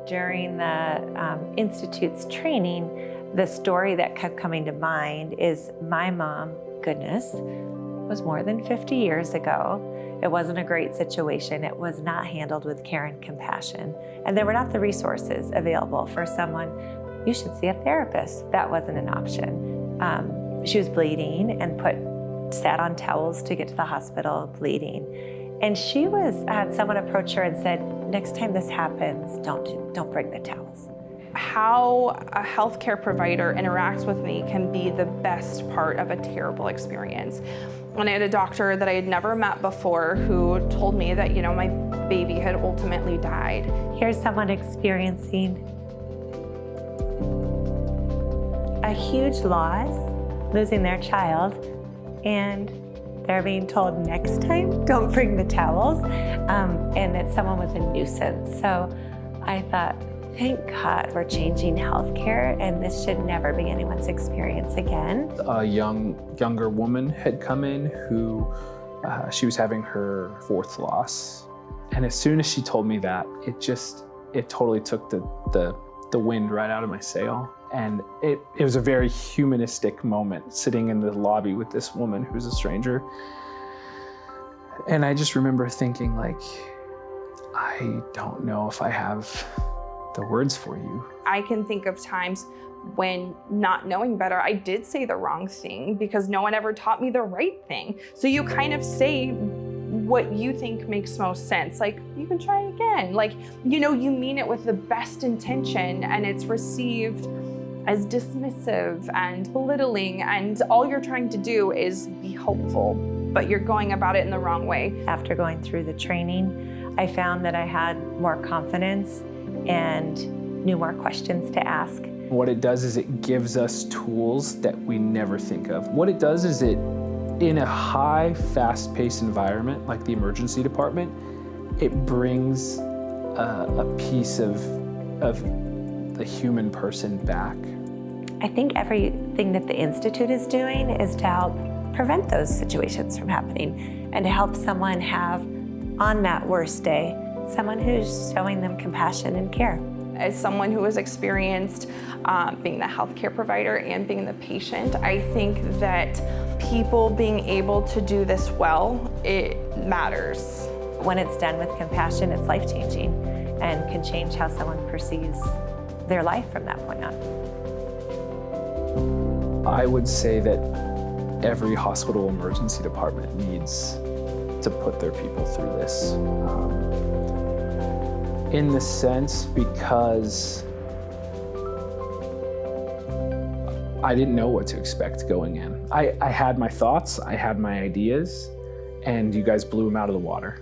During the Institute's training, the story that kept coming to mind is my mom, goodness, was more than 50 years ago. It wasn't a great situation. It was not handled with care and compassion. And there were not the resources available for someone, you should see a therapist. That wasn't an option. She was bleeding and sat on towels to get to the hospital, bleeding. And she had someone approach her and said, next time this happens, don't bring the towels. How a healthcare provider interacts with me can be the best part of a terrible experience. When I had a doctor that I had never met before who told me that, my baby had ultimately died. Here's someone experiencing a huge loss, losing their child, and they're being told next time, don't bring the towels, and that someone was a nuisance. So I thought, thank God we're changing healthcare, and this should never be anyone's experience again. A younger woman had come in who, she was having her fourth loss. And as soon as she told me that, it totally took the wind right out of my sail. And it was a very humanistic moment, sitting in the lobby with this woman who's a stranger. And I just remember thinking, I don't know if I have the words for you. I can think of times when, not knowing better, I did say the wrong thing because no one ever taught me the right thing. So you kind of say what you think makes most sense. You can try again. You mean it with the best intention, and it's received as dismissive and belittling, and all you're trying to do is be hopeful, but you're going about it in the wrong way. After going through the training, I found that I had more confidence and knew more questions to ask. What it does is it gives us tools that we never think of. What it does is in a high, fast-paced environment like the emergency department, it brings a piece of the human person back. I think everything that the Institute is doing is to help prevent those situations from happening and to help someone have, on that worst day, someone who's showing them compassion and care. As someone who has experienced being the healthcare provider and being the patient, I think that people being able to do this well, it matters. When it's done with compassion, it's life-changing and can change how someone perceives their life from that point on. I would say that every hospital emergency department needs to put their people through this. In the sense, because I didn't know what to expect going in. I had my thoughts, I had my ideas, and you guys blew them out of the water.